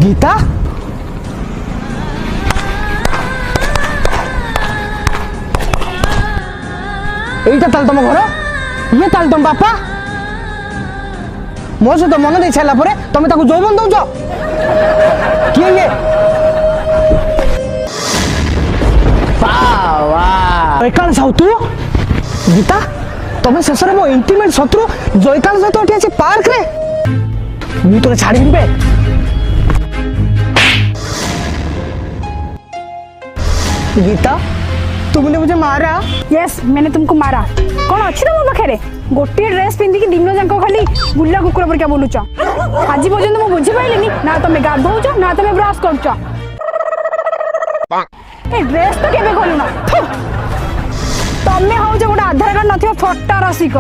गीता এইটা তাহলে तुम घर ये ताल तुम बापा मो सहित मन दे सारा पर तुम ताको जौबन दौच किए ये जयकाल साहू तू गीता तुम शेष मो इंटीमेट शत्रु जयकाल सहित उठी आसी पार्क रे मु तोरे छाड़ी बे गीता तुमने मुझे मारा। यस मैंने तुमको मारा। कौन अच्छी तुम पाखे गोटे ड्रेस पिंधिकी दिन जाक खाली बुला कुकुर पर क्या बोलुच आज पर्यंत मुझे बुझी पाइलिनी ना तुम गाधौच ना तुम ब्रश करुच ड्रेस तो केबे खोलुना तुम हो गोटे आधार कार्ड नथियो फटा रसिक